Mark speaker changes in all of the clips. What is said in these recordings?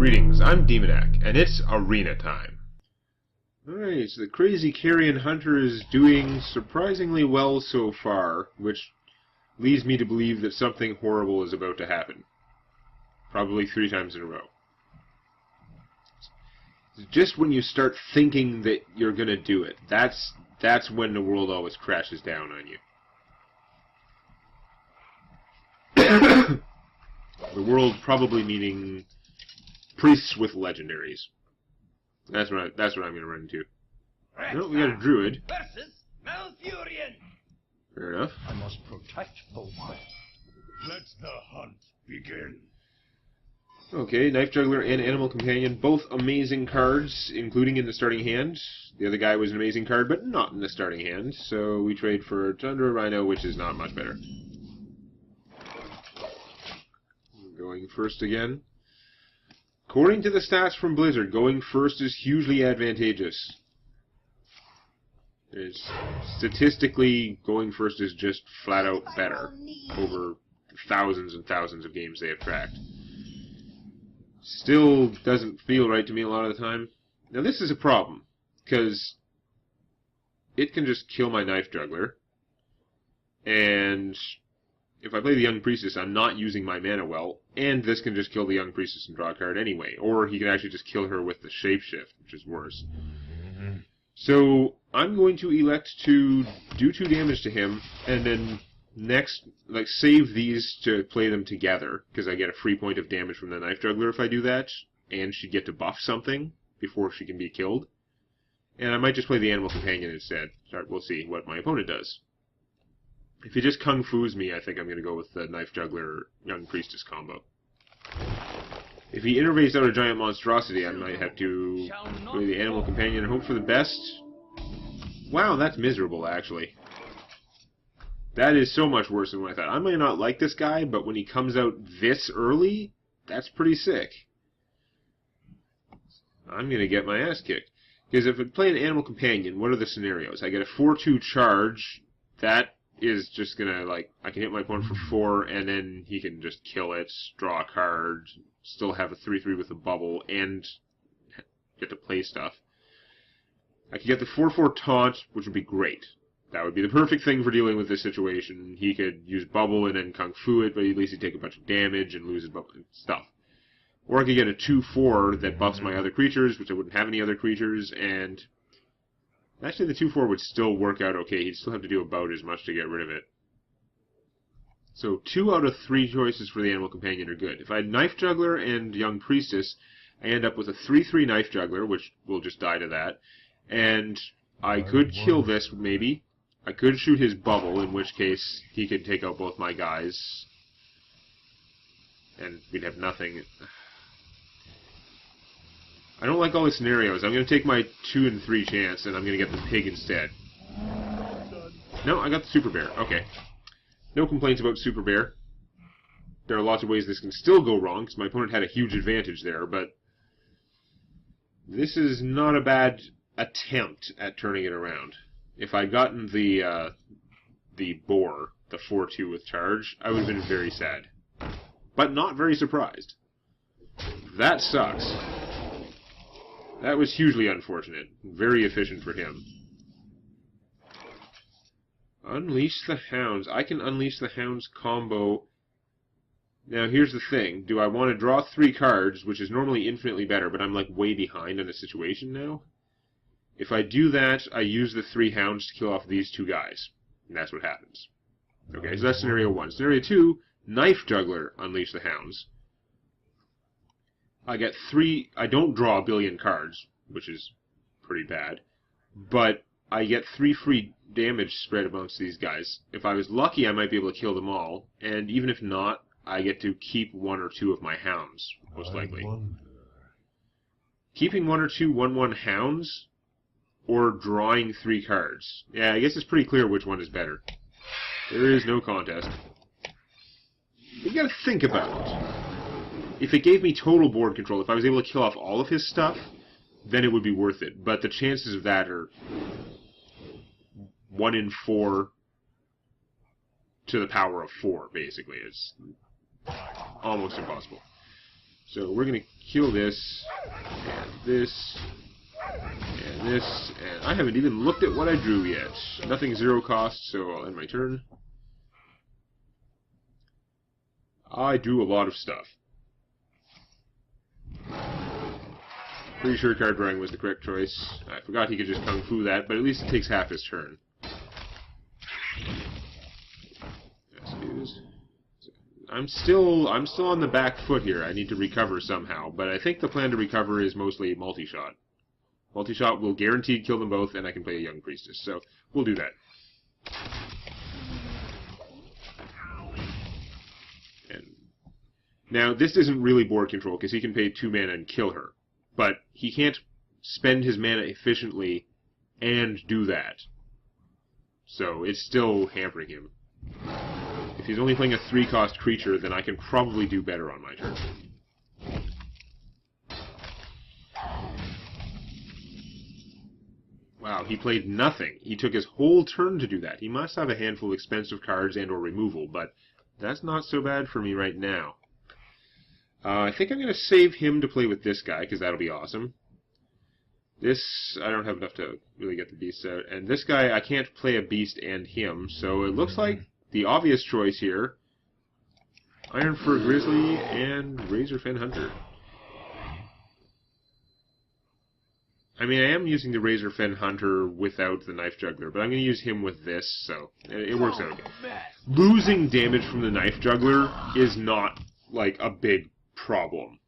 Speaker 1: Greetings, I'm Demonac, and it's arena time. Alright, so the crazy Carrion hunter is doing surprisingly well so far, which leads me to believe that something horrible is about to happen. Probably 3 times in a row. Just when you start thinking that you're gonna do it, that's when the world always crashes down on you. The world probably meaning priests with legendaries. That's what I'm gonna run into. No, we got a druid. Fair enough.
Speaker 2: I must protect the wild. Let the hunt begin.
Speaker 1: Okay, Knife Juggler and Animal Companion, both amazing cards, including in the starting hand. The other guy was an amazing card, but not in the starting hand, so we trade for Tundra Rhino, which is not much better. Going first again. According to the stats from Blizzard, going first is hugely advantageous. Statistically, going first is just flat out better over thousands and thousands of games they have tracked. Still doesn't feel right to me a lot of the time. Now this is a problem, because it can just kill my Knife Juggler, and if I play the Young Priestess, I'm not using my mana well, and this can just kill the Young Priestess and draw a card anyway. Or he can actually just kill her with the Shapeshift, which is worse. So I'm going to elect to do 2 damage to him, and then next, save these to play them together, because I get a free point of damage from the Knife Juggler if I do that, and she'd get to buff something before she can be killed. And I might just play the Animal Companion instead. We'll see what my opponent does. If he just Kung Fu's me, I think I'm going to go with the Knife Juggler Young Priestess combo. If he innervates out a giant monstrosity, I might have to play the Animal Companion and hope for the best. Wow, that's miserable, actually. That is so much worse than what I thought. I might not like this guy, but when he comes out this early, that's pretty sick. I'm going to get my ass kicked. Because if I play an Animal Companion, what are the scenarios? I get a 4-2 charge. That is just gonna, I can hit my opponent for 4, and then he can just kill it, draw a card, still have a 3-3 with a bubble, and get to play stuff. I could get the 4-4 taunt, which would be great. That would be the perfect thing for dealing with this situation. He could use bubble and then Kung Fu it, but at least he'd take a bunch of damage and lose his bubble and stuff. Or I could get a 2-4 that buffs my other creatures, which I wouldn't have any other creatures, and actually, the 2-4 would still work out okay. He'd still have to do about as much to get rid of it. So 2 out of 3 choices for the Animal Companion are good. If I had Knife Juggler and Young Priestess, I end up with a 3-3 Knife Juggler, which will just die to that. And I could kill this, maybe. I could shoot his bubble, in which case he could take out both my guys. And we'd have nothing. I don't like all the scenarios. I'm going to take my 2 and 3 chance, and I'm going to get the pig instead. No, I got the Super Bear. Okay. No complaints about Super Bear. There are lots of ways this can still go wrong, because my opponent had a huge advantage there, but this is not a bad attempt at turning it around. If I'd gotten the boar, the 4-2 with charge, I would have been very sad. But not very surprised. That sucks. That was hugely unfortunate. Very efficient for him. Unleash the Hounds. I can Unleash the Hounds combo. Now, here's the thing. Do I want to draw 3 cards, which is normally infinitely better, but I'm, way behind on the situation now? If I do that, I use the 3 Hounds to kill off these 2 guys. And that's what happens. Okay, so that's scenario 1. Scenario 2, Knife Juggler, Unleash the Hounds. I get 3... I don't draw a billion cards, which is pretty bad. But I get 3 free damage spread amongst these guys. If I was lucky, I might be able to kill them all. And even if not, I get to keep 1 or 2 of my Hounds, most likely. Keeping 1 or 2 1/1 Hounds, or drawing 3 cards. Yeah, I guess it's pretty clear which one is better. There is no contest. You gotta think about it. If it gave me total board control, if I was able to kill off all of his stuff, then it would be worth it. But the chances of that are 1 in 4 to the power of 4, basically. It's almost impossible. So we're going to kill this, and this, and this, and I haven't even looked at what I drew yet. Nothing 0 cost, so I'll end my turn. I drew a lot of stuff. Pretty sure card drawing was the correct choice. I forgot he could just Kung Fu that, but at least it takes half his turn. I'm still on the back foot here. I need to recover somehow, but I think the plan to recover is mostly multi-shot. Multi-shot will guaranteed kill them both, and I can play a Young Priestess, so we'll do that. And now, this isn't really board control, because he can pay 2 mana and kill her, but he can't spend his mana efficiently and do that. So it's still hampering him. If he's only playing a 3-cost creature, then I can probably do better on my turn. Wow, he played nothing. He took his whole turn to do that. He must have a handful of expensive cards and or removal, but that's not so bad for me right now. I think I'm going to save him to play with this guy, because that'll be awesome. This, I don't have enough to really get the beasts out. And this guy, I can't play a beast and him, so it looks like the obvious choice here, Ironfur Grizzly and Razorfen Hunter. I mean, I am using the Razorfen Hunter without the Knife Juggler, but I'm going to use him with this, so it works out. Losing damage from the Knife Juggler is not, like, a big problem.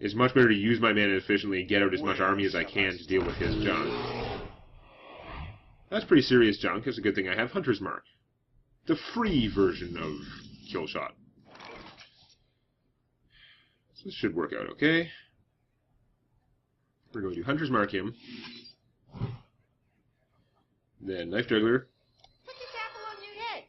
Speaker 1: It's much better to use my mana efficiently and get out as much army as I can to deal with his junk. That's pretty serious junk. It's a good thing I have Hunter's Mark. The free version of Kill Shot. So this should work out okay. We're going to Hunter's Mark him. Then Knife Juggler.
Speaker 3: Put the tackle on your head.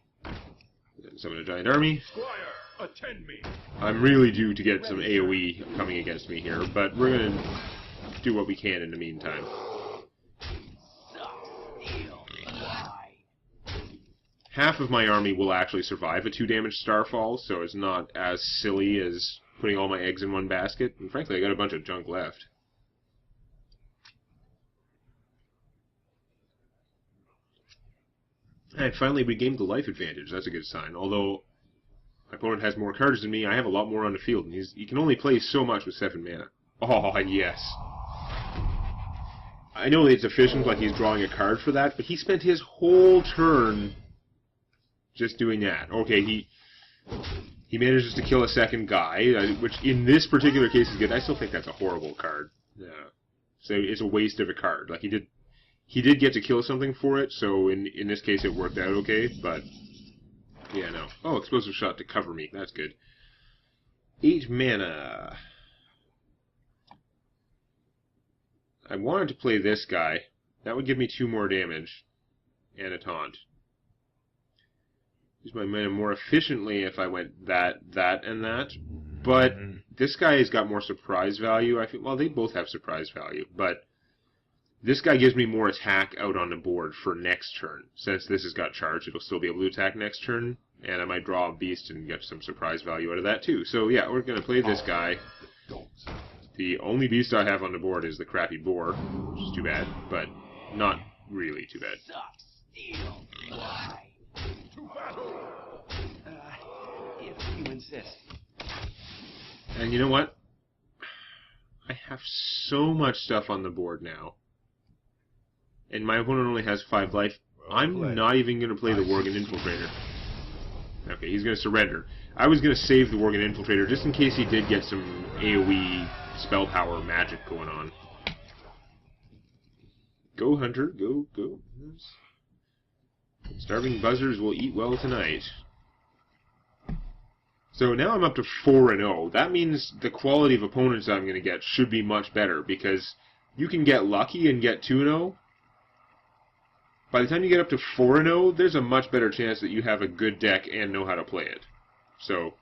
Speaker 1: Then summon a giant army.
Speaker 2: Squire, attend me.
Speaker 1: I'm really due to get some AoE coming against me here, but we're going to do what we can in the meantime. Half of my army will actually survive a 2-damage Starfall, so it's not as silly as putting all my eggs in one basket. And frankly, I got a bunch of junk left. I finally regained the life advantage. That's a good sign. Although my opponent has more cards than me, I have a lot more on the field, and he can only play so much with 7 mana. Oh, yes. I know it's efficient, like he's drawing a card for that, but he spent his whole turn just doing that. Okay, he manages to kill a second guy, which in this particular case is good. I still think that's a horrible card. Yeah. So it's a waste of a card. Like he did get to kill something for it, so in this case it worked out okay, but yeah, no. Oh, explosive shot to cover me. That's good. 8 mana. I wanted to play this guy. That would give me 2 more damage and a taunt. Use my mana more efficiently if I went that, and that. But this guy has got more surprise value. I think, well, they both have surprise value, but this guy gives me more attack out on the board for next turn. Since this has got charge, it'll still be able to attack next turn, and I might draw a beast and get some surprise value out of that too. So yeah, we're going to play this guy. The only beast I have on the board is the crappy boar, which is too bad, but not really too bad.
Speaker 4: If you insist.
Speaker 1: And you know what? I have so much stuff on the board now. And my opponent only has 5 life. I'm not even going to play the Worgen Infiltrator. Okay, he's going to surrender. I was going to save the Worgen Infiltrator just in case he did get some AoE spell power magic going on. Go, Hunter. Go, go. Starving buzzers will eat well tonight. So now I'm up to 4-0. That means the quality of opponents I'm going to get should be much better, because you can get lucky and get 2-0. By the time you get up to 4-0, there's a much better chance that you have a good deck and know how to play it. So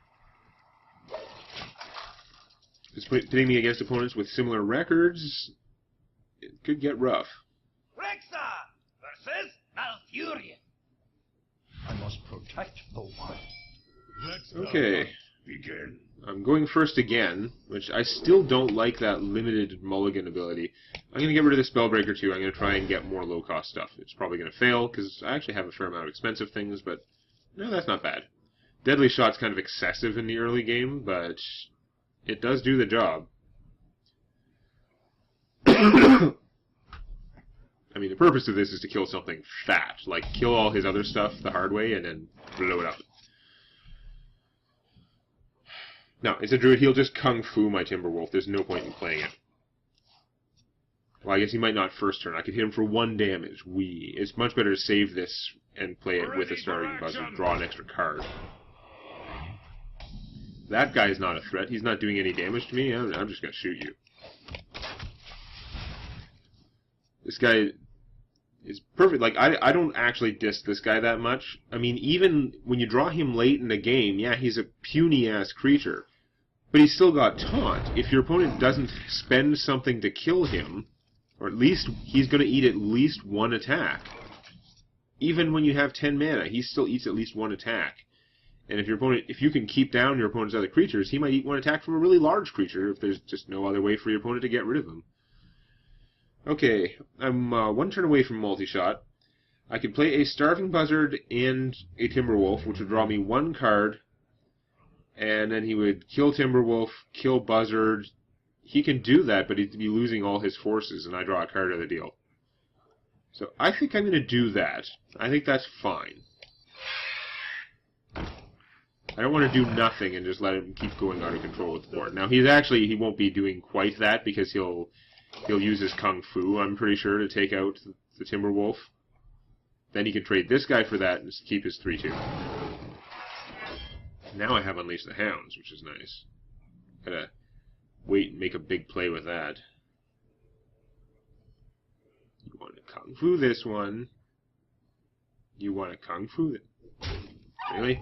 Speaker 1: it's pitting me against opponents with similar records. It could get rough.
Speaker 4: Rexa versus Malfurion.
Speaker 2: I must protect the one. Let the
Speaker 1: Okay.
Speaker 2: hunt begin.
Speaker 1: I'm going first again, which I still don't like that limited mulligan ability. I'm going to get rid of the Spellbreaker too. I'm going to try and get more low-cost stuff. It's probably going to fail, because I actually have a fair amount of expensive things, but no, that's not bad. Deadly Shot's kind of excessive in the early game, but it does do the job. I mean, the purpose of this is to kill something fat. Like, kill all his other stuff the hard way, and then blow it up. Now, it's a druid. He'll just Kung Fu my Timberwolf. There's no point in playing it. Well, I guess he might not first turn. I could hit him for 1 damage. It's much better to save this and play it with a Starving Buzzard. Draw an extra card. That guy's not a threat. He's not doing any damage to me. I'm just going to shoot you. This guy is perfect. Like, I don't actually diss this guy that much. I mean, even when you draw him late in the game, yeah, he's a puny-ass creature. But he's still got taunt. If your opponent doesn't spend something to kill him, or at least he's going to eat at least 1 attack. Even when you have 10 mana, he still eats at least 1 attack. And if you can keep down your opponent's other creatures, he might eat 1 attack from a really large creature if there's just no other way for your opponent to get rid of them. Okay, I'm 1 turn away from multi-shot. I could play a Starving Buzzard and a Timberwolf, which would draw me 1 card, and then he would kill Timberwolf, kill Buzzard. He can do that, but he'd be losing all his forces, and I draw a card of the deal. So I think I'm going to do that. I think that's fine. I don't want to do nothing and just let him keep going out of control with the board. Now, he won't be doing quite that, because he'll use his Kung Fu, I'm pretty sure, to take out the Timberwolf. Then he can trade this guy for that and keep his 3/2. Now I have Unleash the Hounds, which is nice. Gotta wait and make a big play with that. You want to Kung Fu this one. You want to Kung Fu it. Really?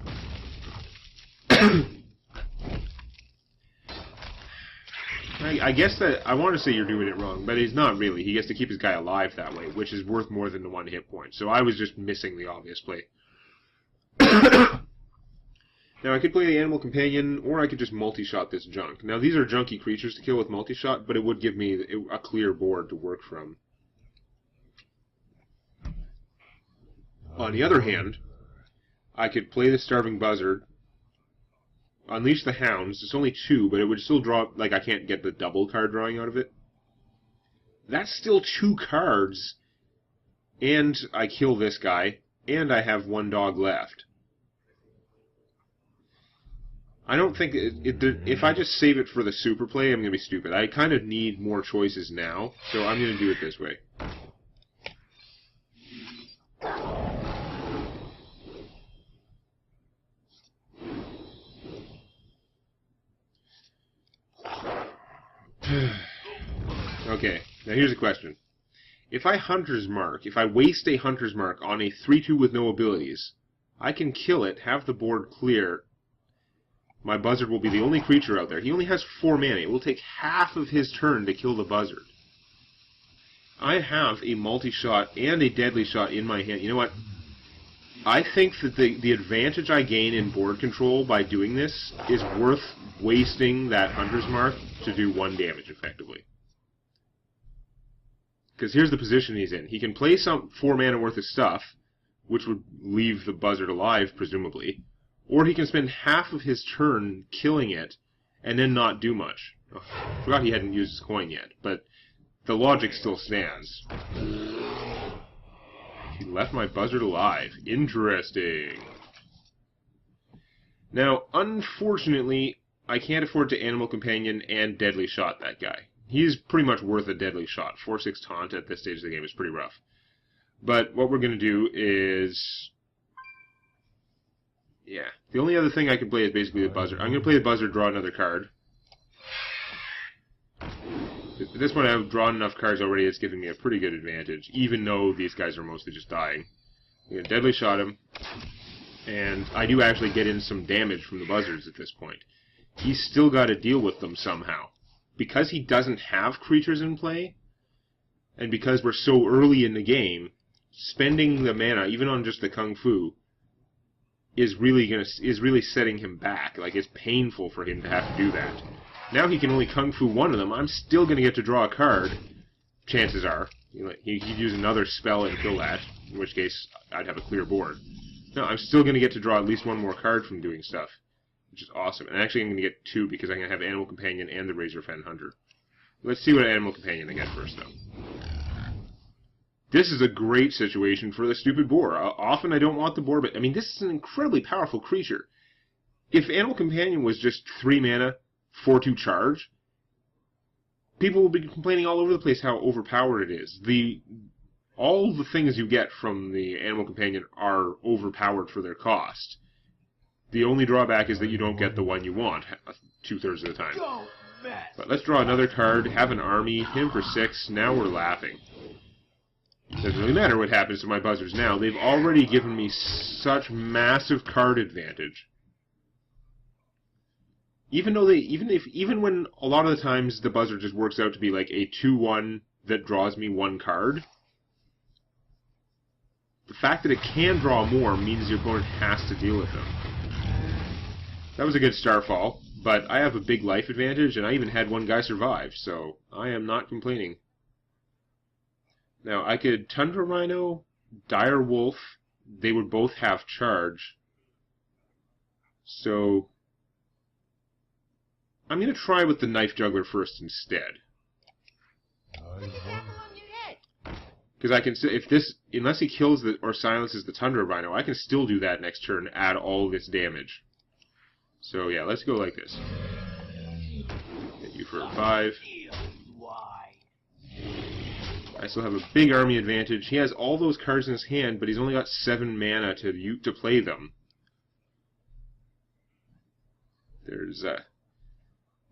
Speaker 1: I guess that I want to say you're doing it wrong, but he's not really. He gets to keep his guy alive that way, which is worth more than the 1 hit point. So I was just missing the obvious play. Now, I could play the Animal Companion, or I could just multi-shot this junk. Now, these are junky creatures to kill with multi-shot, but it would give me a clear board to work from. On the other hand, I could play the Starving Buzzard, Unleash the Hounds. It's only 2, but it would still draw, like, I can't get the double card drawing out of it. That's still 2 cards, and I kill this guy, and I have 1 dog left. I don't think, if I just save it for the super play, I'm going to be stupid. I kind of need more choices now, so I'm going to do it this way. Okay, now here's a question. If I waste a Hunter's Mark on a 3/2 with no abilities, I can kill it, have the board clear. My Buzzard will be the only creature out there. He only has 4 mana. It will take half of his turn to kill the Buzzard. I have a multi-shot and a deadly shot in my hand. You know what? I think that the advantage I gain in board control by doing this is worth wasting that Hunter's Mark to do 1 damage, effectively. Because here's the position he's in. He can play some 4 mana worth of stuff, which would leave the Buzzard alive, presumably. Or he can spend half of his turn killing it, and then not do much. Oh, I forgot he hadn't used his coin yet, but the logic still stands. He left my Buzzard alive. Interesting. Now, unfortunately, I can't afford to Animal Companion and Deadly Shot that guy. He's pretty much worth a Deadly Shot. 4/6 taunt at this stage of the game is pretty rough. But what we're going to do is... yeah, the only other thing I can play is basically the Buzzard. I'm going to play the Buzzard, draw another card. At this point, I've drawn enough cards already, it's giving me a pretty good advantage, even though these guys are mostly just dying. I'm going to Deadly Shot him, and I do actually get in some damage from the Buzzards at this point. He's still got to deal with them somehow. Because he doesn't have creatures in play, and because we're so early in the game, spending the mana, even on just the Kung Fu, is really setting him back. Like, it's painful for him to have to do that. Now he can only Kung Fu one of them. I'm still going to get to draw a card, chances are. He'd use another spell and kill that, in which case I'd have a clear board. No, I'm still going to get to draw at least one more card from doing stuff, which is awesome. And actually I'm going to get two because I'm going to have Animal Companion and the Razorfen Hunter. Let's see what Animal Companion I get first, though. This is a great situation for the stupid boar. Often I don't want the boar, but I mean, this is an incredibly powerful creature. If Animal Companion was just 3 mana, 4/2 charge, people will be complaining all over the place how overpowered it is. All the things you get from the Animal Companion are overpowered for their cost. The only drawback is that you don't get the one you want 2/3 of the time. But let's draw another card, have an army, hit him for 6, now we're laughing. Doesn't really matter what happens to my buzzards now. They've already given me such massive card advantage. Even when a lot of the times the buzzard just works out to be like a 2/1 that draws me 1 card, the fact that it can draw more means your opponent has to deal with them. That was a good Starfall, but I have a big life advantage, and I even had one guy survive, so I am not complaining. Now, I could Tundra Rhino, Dire Wolf, they would both have charge. So, I'm going to try with the Knife Juggler first instead. Because I can, unless he kills or silences the Tundra Rhino, I can still do that next turn, add all this damage. So yeah, let's go like this. Hit you for 5. I still have a big army advantage. He has all those cards in his hand, but he's only got 7 mana to play them. There's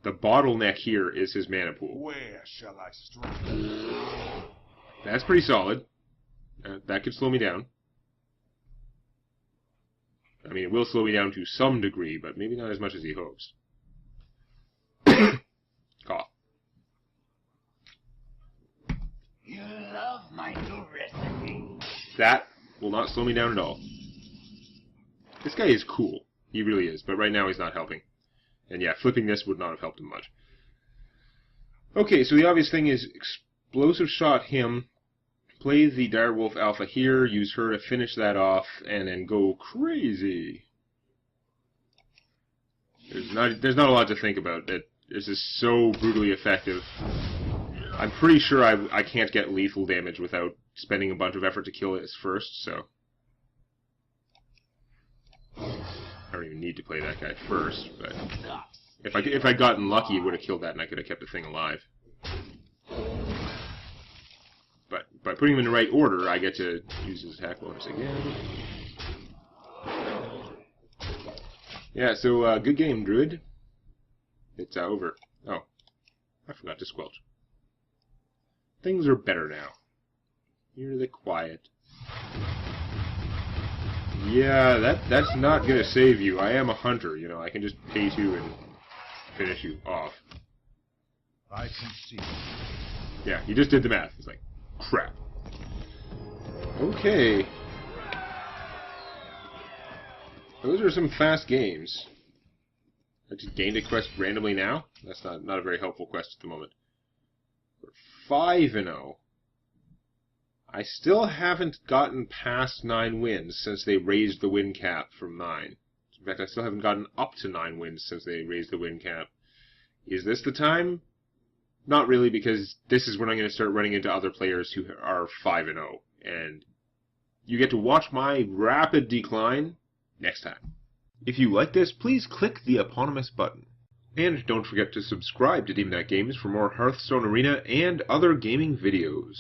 Speaker 1: the bottleneck here is his mana pool.
Speaker 2: Where shall I strike?
Speaker 1: That's pretty solid. That could slow me down. I mean, it will slow me down to some degree, but maybe not as much as he hopes. Cough.
Speaker 4: You love my new recipe.
Speaker 1: That will not slow me down at all. This guy is cool. He really is, but right now he's not helping. And yeah, flipping this would not have helped him much. Okay, so the obvious thing is Explosive Shot him, play the Direwolf Alpha here, use her to finish that off, and then go crazy. There's not a lot to think about. This is so brutally effective. I'm pretty sure I can't get lethal damage without spending a bunch of effort to kill it first, so I don't even need to play that guy first, but if I'd gotten lucky, it would have killed that and I could have kept the thing alive. But by putting him in the right order, I get to use his attack bonus again. Yeah, so good game, Druid. It's over. Oh, I forgot to squelch. Things are better now. Hear the quiet. Yeah, that's not gonna save you. I am a hunter, you know. I can just pay 2 and finish you off.
Speaker 2: I can see.
Speaker 1: Yeah, you just did the math. It's like, crap. Okay. Those are some fast games. I just gained a quest randomly now? That's not a very helpful quest at the moment. We're 5-0. I still haven't gotten past 9 wins since they raised the win cap from 9. In fact, I still haven't gotten up to 9 wins since they raised the win cap. Is this the time? Not really, because this is when I'm going to start running into other players who are 5-0. And you get to watch my rapid decline next time. If you like this, please click the eponymous button. And don't forget to subscribe to Demonac Games for more Hearthstone Arena and other gaming videos.